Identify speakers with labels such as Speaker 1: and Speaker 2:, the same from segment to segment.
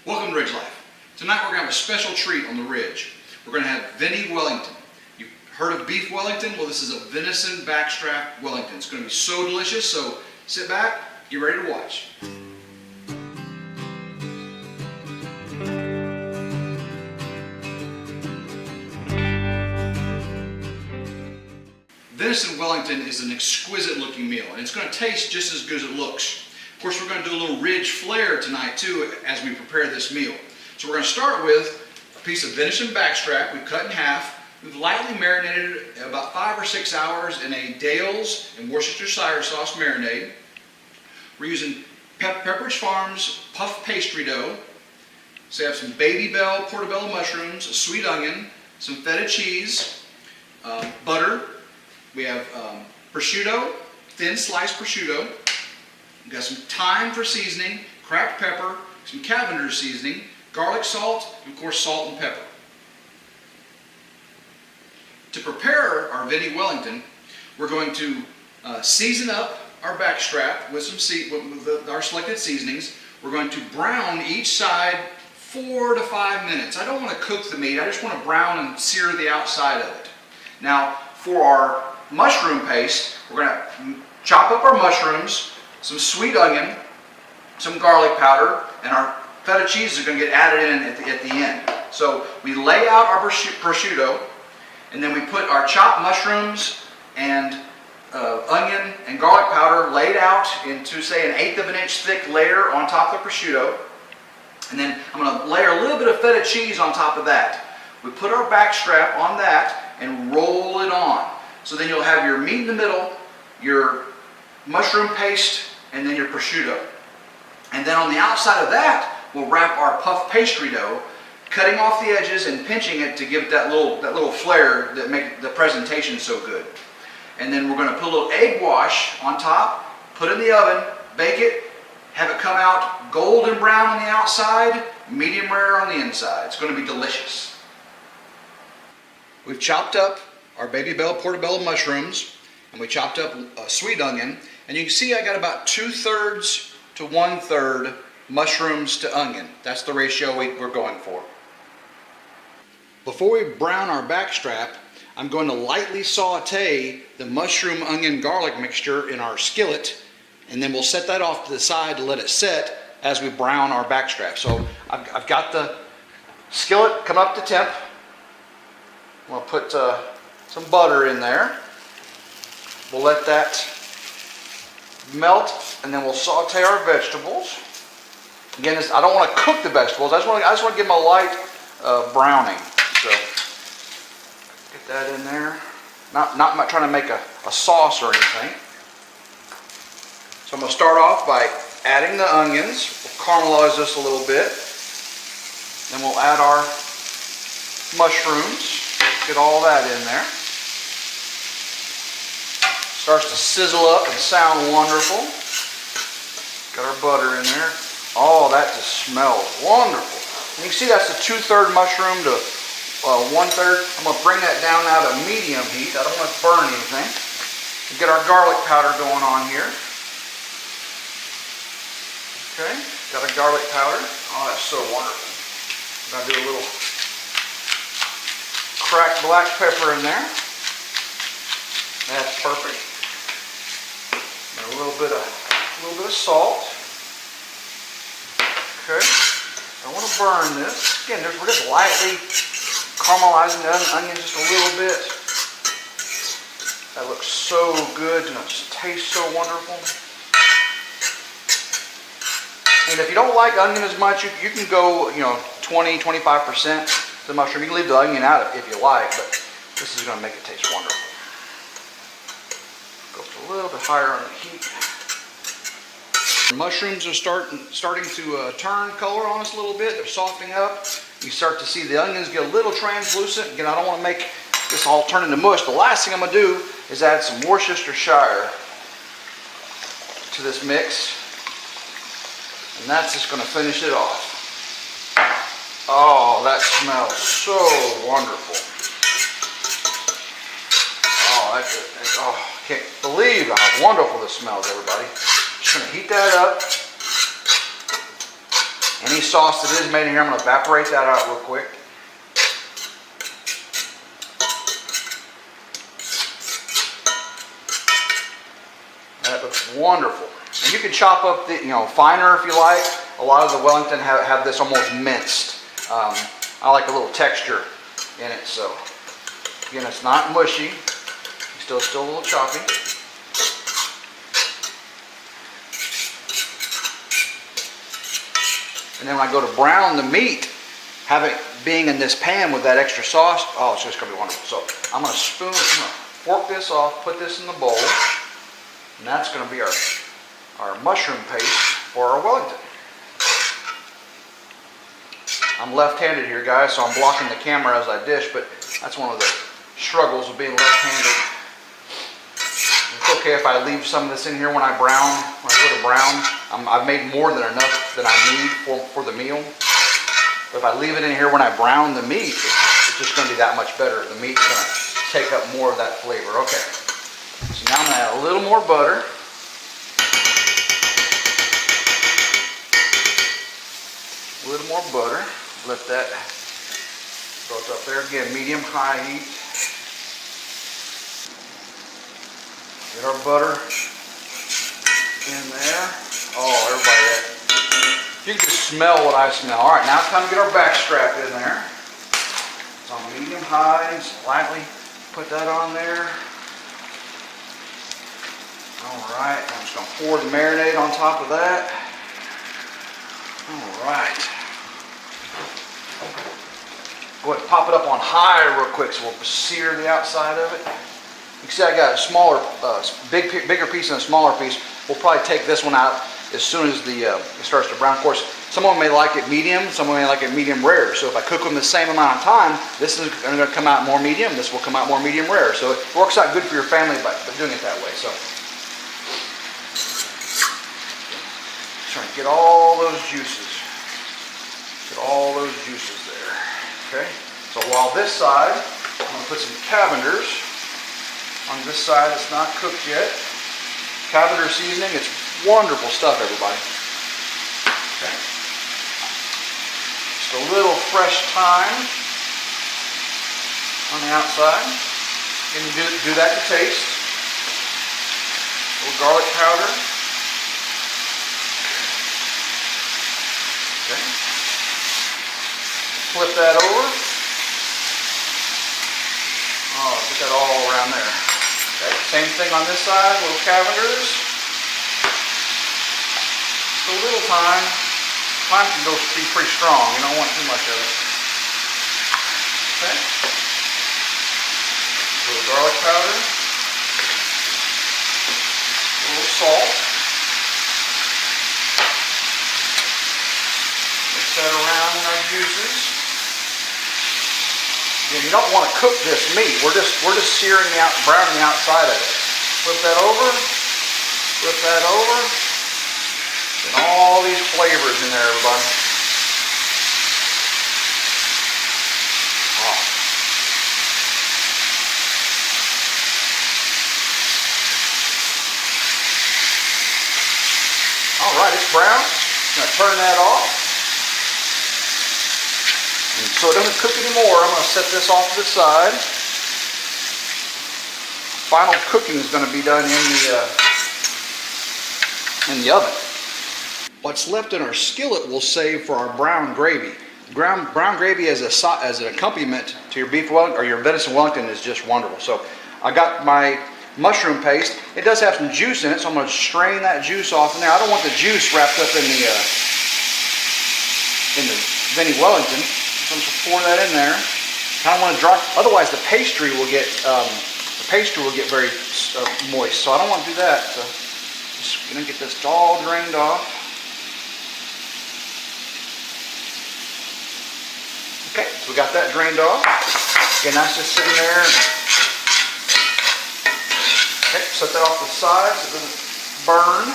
Speaker 1: Welcome to RidgeLife. Tonight we're going to have a special treat on the Ridge. We're going to have Venison Wellington. You've heard of beef Wellington? Well, this is a venison backstrap Wellington. It's going to be so delicious, so sit back, get ready to watch. Venison Wellington is an exquisite looking meal, and it's going to taste just as good as it looks. Of course, we're going to do a little ridge flair tonight too as we prepare this meal. So we're going to start with a piece of venison backstrap we've cut in half. We've lightly marinated it about 5 or 6 hours in a Dale's and Worcestershire sauce marinade. We're using Pepperidge Farms puff pastry dough. So we have some baby bell portobello mushrooms, a sweet onion, some feta cheese, butter. We have prosciutto, thin sliced prosciutto. We've got some thyme for seasoning, cracked pepper, some Cavender's seasoning, garlic salt, and of course salt and pepper. To prepare our Venison Wellington, we're going to season up our backstrap with our selected seasonings. We're going to brown each side 4 to 5 minutes. I don't want to cook the meat, I just want to brown and sear the outside of it. Now, for our mushroom paste, we're going to chop up our mushrooms, some sweet onion, some garlic powder, and our feta cheese is going to get added in at the end. So we lay out our prosciutto, and then we put our chopped mushrooms and onion and garlic powder laid out into, say, an 1/8 of an inch thick layer on top of the prosciutto. And then I'm going to layer a little bit of feta cheese on top of that. We put our backstrap on that and roll it on. So then you'll have your meat in the middle, your mushroom paste, and then your prosciutto. And then on the outside of that, we'll wrap our puff pastry dough, cutting off the edges and pinching it to give it that little flair that make the presentation so good. And then we're going to put a little egg wash on top, put it in the oven, bake it, have it come out golden brown on the outside, medium rare on the inside. It's going to be delicious. We've chopped up our baby bell portobello mushrooms, and we chopped up a sweet onion, and you can see I got about 2/3 to 1/3 mushrooms to onion. That's the ratio we're going for. Before we brown our backstrap, I'm going to lightly saute the mushroom, onion, garlic mixture in our skillet, and then we'll set that off to the side to let it set as we brown our backstrap. So I've got the skillet come up to temp. I'm going to put some butter in there. We'll let that melt, and then we'll saute our vegetables. Again, I don't want to cook the vegetables. I just want to give them a light browning. So get that in there. Not trying to make a sauce or anything. So I'm going to start off by adding the onions. We'll caramelize this a little bit. Then we'll add our mushrooms. Get all that in there. Starts to sizzle up and sound wonderful. Got our butter in there. Oh, that just smells wonderful. And you can see that's a 2/3 mushroom to 1/3. I'm going to bring that down now to medium heat. I don't want to burn anything. We get our garlic powder going on here. Okay, got a garlic powder. Oh, that's so wonderful. I'm going to do a little cracked black pepper in there. That's perfect. And a little bit of salt. Okay. I want to burn this. Again, we're just lightly caramelizing the onion just a little bit. That looks so good and it tastes so wonderful. And if you don't like onion as much, you can go 20-25% the mushroom. You can leave the onion out if you like, but this is going to make it taste wonderful. Goes a little bit higher on the heat. The mushrooms are starting to turn color on us a little bit. They're softening up. You start to see the onions get a little translucent. Again, I don't want to make this all turn into mush. The last thing I'm going to do is add some Worcestershire to this mix. And that's just going to finish it off. Oh, that smells so wonderful. Oh, I can't believe how wonderful this smells, everybody. Just going to heat that up. Any sauce that is made in here, I'm going to evaporate that out real quick. That looks wonderful. And you can chop up the, finer if you like. A lot of the Wellington have this almost minced. I like a little texture in it, so again, it's not mushy. Still a little choppy. And then when I go to brown the meat, have it being in this pan with that extra sauce, oh, it's just going to be wonderful. So I'm going to fork this off, put this in the bowl, and that's going to be our mushroom paste for our Wellington. I'm left-handed here, guys, so I'm blocking the camera as I dish, but that's one of the struggles of being left-handed. It's okay if I leave some of this in here when I go to brown. I've made more than enough that I need for the meal. But if I leave it in here when I brown the meat, it's just going to be that much better. The meat's going to take up more of that flavor. Okay. So now I'm going to add a little more butter. A little more butter. Let that go up there. Again, medium-high heat. Get our butter in there. Oh, everybody, you can just smell what I smell. All right, now it's time to get our backstrap in there. It's on medium-high, slightly put that on there. All right, I'm just going to pour the marinade on top of that. All right. Go ahead and pop it up on high real quick so we'll sear the outside of it. You can see I got a smaller, bigger piece and a smaller piece. We'll probably take this one out as soon as it starts to brown. Of course, someone may like it medium, someone may like it medium rare. So if I cook them the same amount of time, this is going to come out more medium, this will come out more medium rare. So it works out good for your family by doing it that way. So trying to get all those juices. Get all those juices there. Okay. So while this side, I'm going to put some Cavenders on this side that's not cooked yet. Cavender seasoning, it's wonderful stuff, everybody. Okay. Just a little fresh thyme on the outside. And you do that to taste. A little garlic powder. Okay. Flip that over. Oh, get that all around there. Okay. Same thing on this side, little Cavenders. Just a little thyme. Thyme can go be pretty strong. You don't want too much of it. Okay. A little garlic powder. A little salt. Mix that around in our juices. Again, you don't want to cook this meat. We're just searing browning the outside of it. Flip that over. Flip that over. And all these flavors in there, everybody. Oh. All right, it's brown. I'm going to turn that off. And so it doesn't cook anymore. I'm going to set this off to the side. Final cooking is going to be done in the oven. What's left in our skillet we'll save for our brown gravy. Brown gravy as an accompaniment to your beef Wellington or your venison Wellington is just wonderful. So I got my mushroom paste. It does have some juice in it, so I'm going to strain that juice off in there. I don't want the juice wrapped up in the Venny Wellington. So I'm just pour that in there. I don't want to dry. Otherwise, the pastry will get very moist. So I don't want to do that. So just gonna get this all drained off. Okay, so we got that drained off. Again, that's just sitting there. Okay, set that off to the side so it doesn't burn.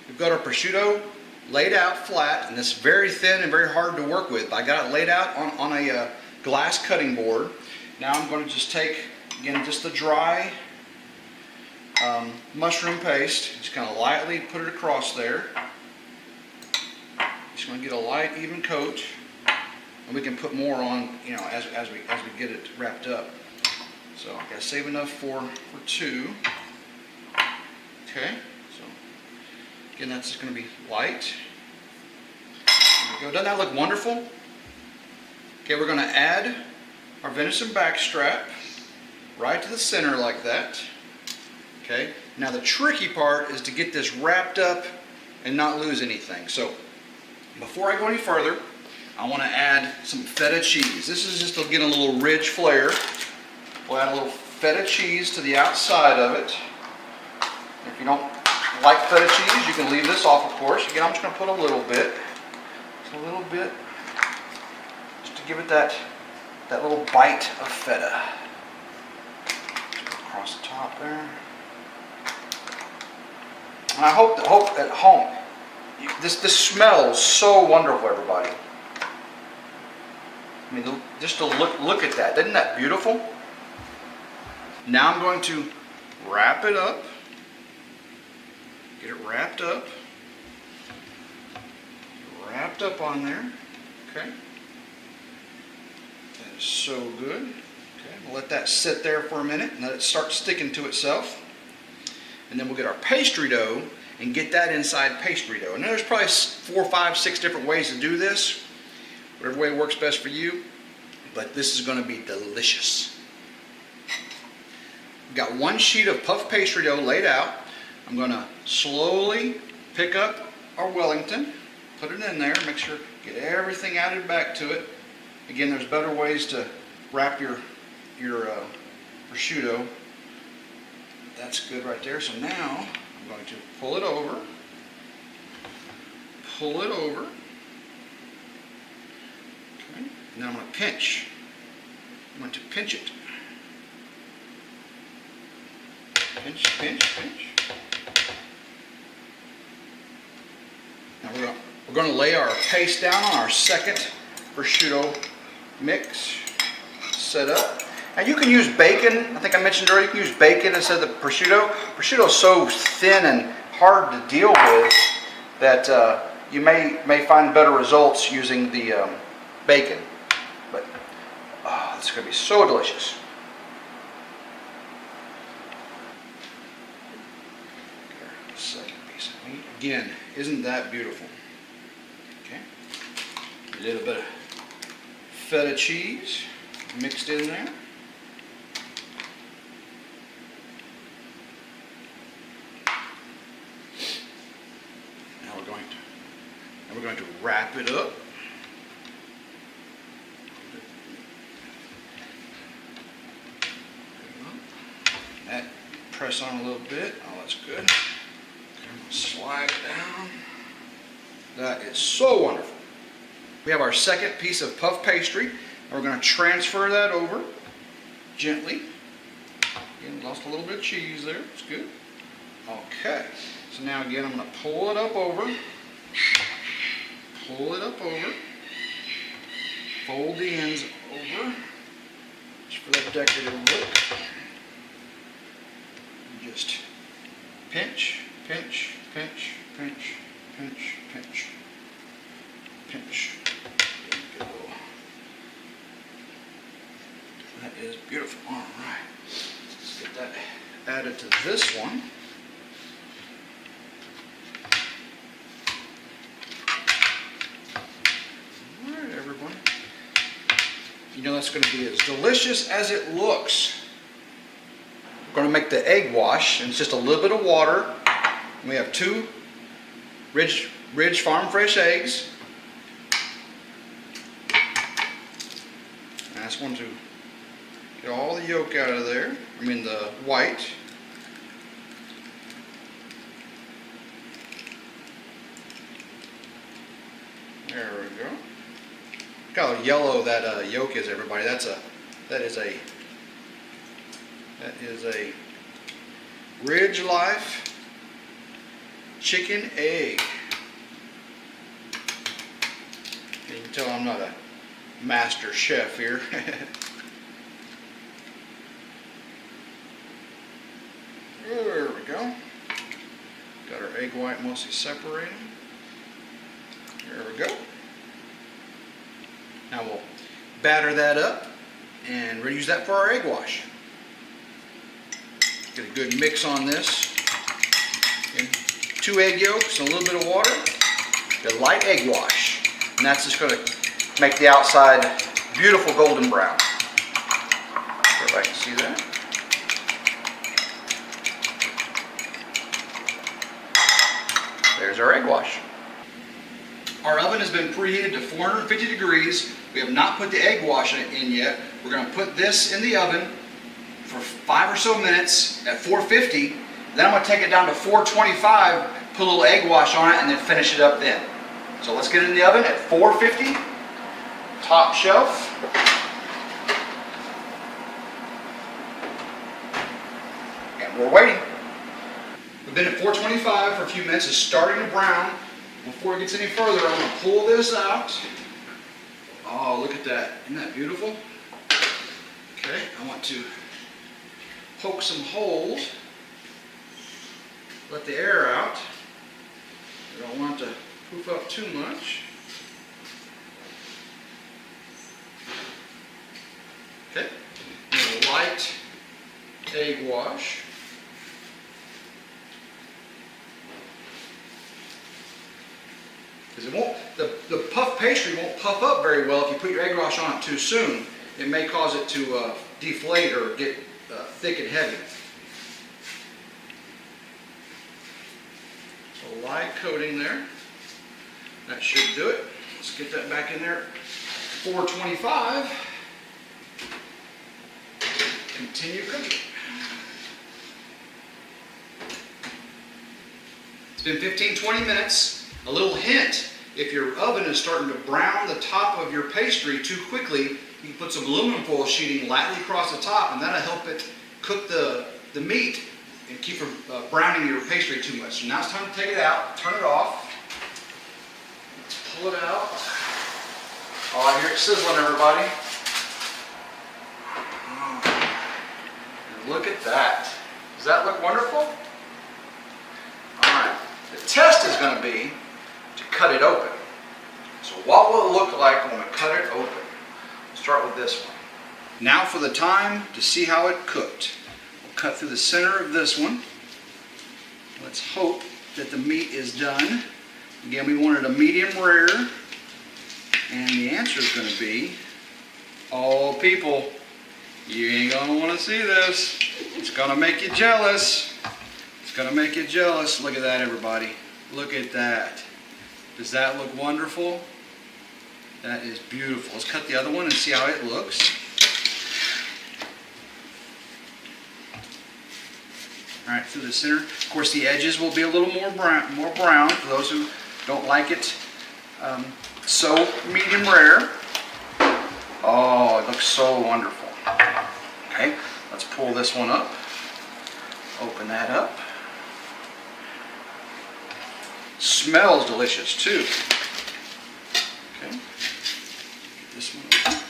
Speaker 1: We've got our prosciutto laid out flat, and it's very thin and very hard to work with. I got it laid out on a glass cutting board. Now I'm going to just take, again, just the dry mushroom paste, just kind of lightly put it across there. Just want to get a light, even coat, and we can put more on, you know, as we get it wrapped up. So I gotta save enough for 2. Okay, so again, that's just going to be light. There we go. Doesn't that look wonderful? Okay, we're going to add our venison backstrap right to the center like that. Okay, now the tricky part is to get this wrapped up and not lose anything. So before I go any further, I want to add some feta cheese. This is just to get a little ridge flare. We'll add a little feta cheese to the outside of it. If you don't like feta cheese, you can leave this off, of course. Again, I'm just going to put a little bit. Just a little bit. Just to give it that little bite of feta. Across the top there. And I hope at home, this smells so wonderful, everybody. I mean, just to look at that. Isn't that beautiful? Now I'm going to wrap it up. Get it wrapped up. Wrapped up on there. Okay. That is so good. Okay, we'll let that sit there for a minute and let it start sticking to itself. And then we'll get our pastry dough and get that inside pastry dough. And there's probably 4, 5, 6 different ways to do this. Whatever way works best for you. But this is going to be delicious. We've got 1 sheet of puff pastry dough laid out. I'm going to slowly pick up our Wellington, put it in there, make sure, get everything added back to it. Again, there's better ways to wrap your prosciutto. That's good right there. So now I'm going to pull it over. Pull it over. Okay. Now I'm going to pinch. I'm going to pinch it. Pinch, pinch, pinch. Now we're going to lay our paste down on our second prosciutto mix. Set up. Now you can use bacon. I think I mentioned earlier, you can use bacon instead of the prosciutto. Prosciutto is so thin and hard to deal with that you may find better results using the bacon. But it's going to be so delicious. Second piece of meat. Again, isn't that beautiful? Okay. A little bit of feta cheese mixed in there. Now we're going to wrap it up. That press on a little bit. Oh, that's good. Slide down. That is so wonderful. We have our second piece of puff pastry. And we're going to transfer that over gently. Again, lost a little bit of cheese there. It's good. Okay. So now again, I'm going to pull it up over. Pull it up over. Fold the ends over. Just for that decorative look. And just pinch, pinch, pinch, pinch, pinch, pinch, pinch. There we go. That is beautiful. All right. Let's get that added to this one. All right, everyone. You know that's going to be as delicious as it looks. We're going to make the egg wash, and it's just a little bit of water. We have 2 Ridge Farm Fresh eggs. I just want to get all the yolk out of there. I mean the white. There we go. Look how yellow that yolk is, everybody. That is a RidgeLife chicken egg. You can tell I'm not a master chef here. There we go. Got our egg white mostly separated. There we go. Now we'll batter that up and we'll use that for our egg wash. Get a good mix on this. Okay. 2 egg yolks and a little bit of water. The light egg wash. And that's just going to make the outside beautiful golden brown. Everybody can see that. There's our egg wash. Our oven has been preheated to 450 degrees. We have not put the egg wash in yet. We're going to put this in the oven for 5 or so minutes at 450. Then I'm going to take it down to 425, put a little egg wash on it, and then finish it up then. So let's get it in the oven at 450, top shelf. And we're waiting. We've been at 425 for a few minutes. It's starting to brown. Before it gets any further, I'm going to pull this out. Oh, look at that. Isn't that beautiful? Okay, I want to poke some holes. Let the air out. I don't want it to poof up too much. Okay, and a light egg wash. Because it won't, the puff pastry won't puff up very well if you put your egg wash on it too soon. It may cause it to deflate or get thick and heavy. So light coating there. That should do it. Let's get that back in there. 425. Continue cooking. It's been 15-20 minutes. A little hint, if your oven is starting to brown the top of your pastry too quickly, you can put some aluminum foil sheeting lightly across the top, and that'll help it cook the meat and keep from browning your pastry too much. So now it's time to take it out, turn it off, pull it out. Oh, I hear it sizzling, everybody. And look at that. Does that look wonderful? All right. The test is going to be to cut it open. So what will it look like when we cut it open? We'll start with this one. Now for the time to see how it cooked. We'll cut through the center of this one. Let's hope that the meat is done. Again, we wanted a medium rare. And the answer is going to be, oh people, you ain't going to want to see this. It's going to make you jealous. It's going to make you jealous. Look at that, everybody. Look at that. Does that look wonderful? That is beautiful. Let's cut the other one and see how it looks. All right, through the center. Of course, the edges will be a little more brown for those who don't like it so medium rare. Oh, it looks so wonderful. Okay, let's pull this one up. Open that up. Smells delicious too. Okay. Get this one open.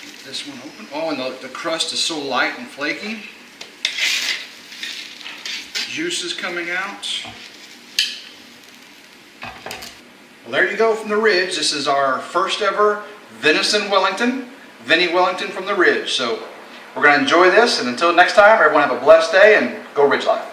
Speaker 1: Get this one open. Oh, and the crust is so light and flaky. Juice is coming out. Well, there you go from the Ridge. This is our first ever Venison Wellington. Vinny Wellington from the Ridge. So we're going to enjoy this, and until next time, everyone have a blessed day and go Ridge Life.